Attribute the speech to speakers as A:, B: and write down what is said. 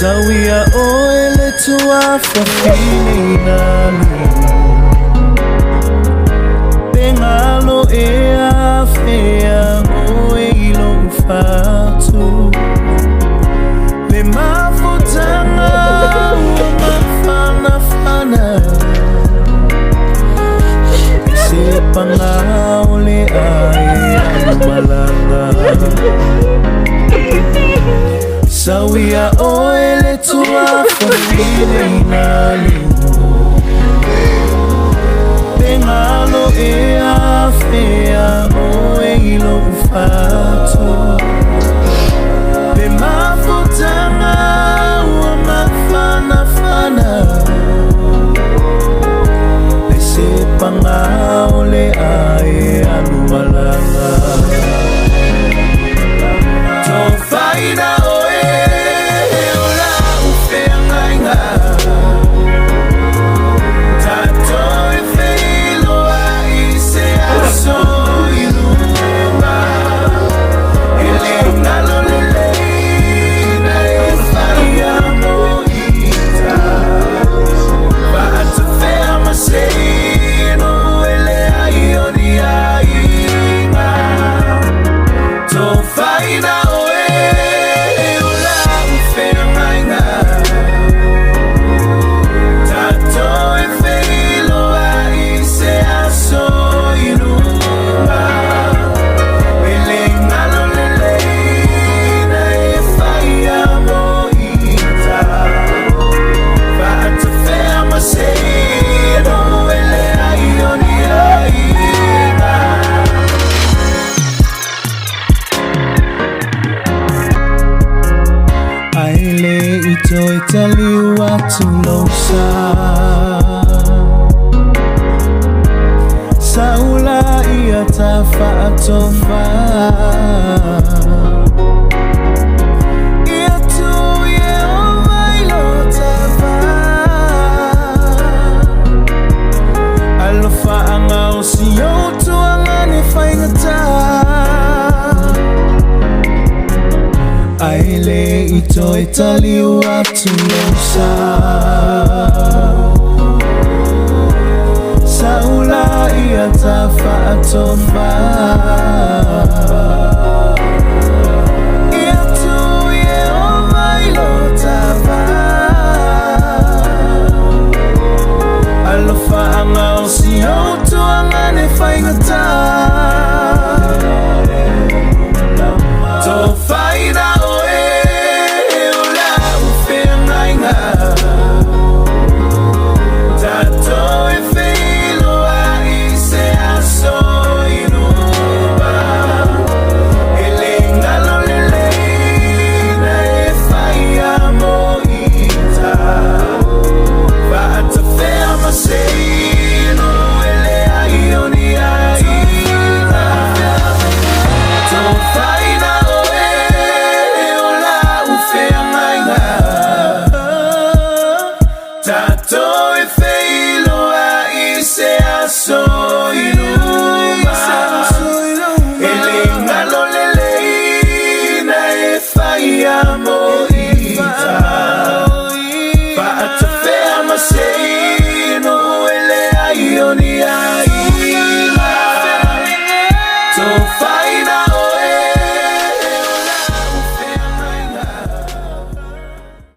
A: Sawia oele tuafafine nami Bengalo e afea oe ilo ufatu Le mafutanga umafana fana Isipanga ole ae anumalanga Sawia oele tuafafine nami Bengalo e afea oe ilo ufatu Le mafutanga umafana fana Le sepanga ole ae anumalanga Tofāina La'u Feagaiga Aile ito italiwa tulosa Saula ia tafa atofa Ia tu ye o mailo tafa Alofa anga o siyo tu anga ne faingata Aile ito italiwa tulosa Saula ia tafa atofa Ia tu ye o mailo tafa Alofa anga o siyo tu anga ne faingata Tofāina so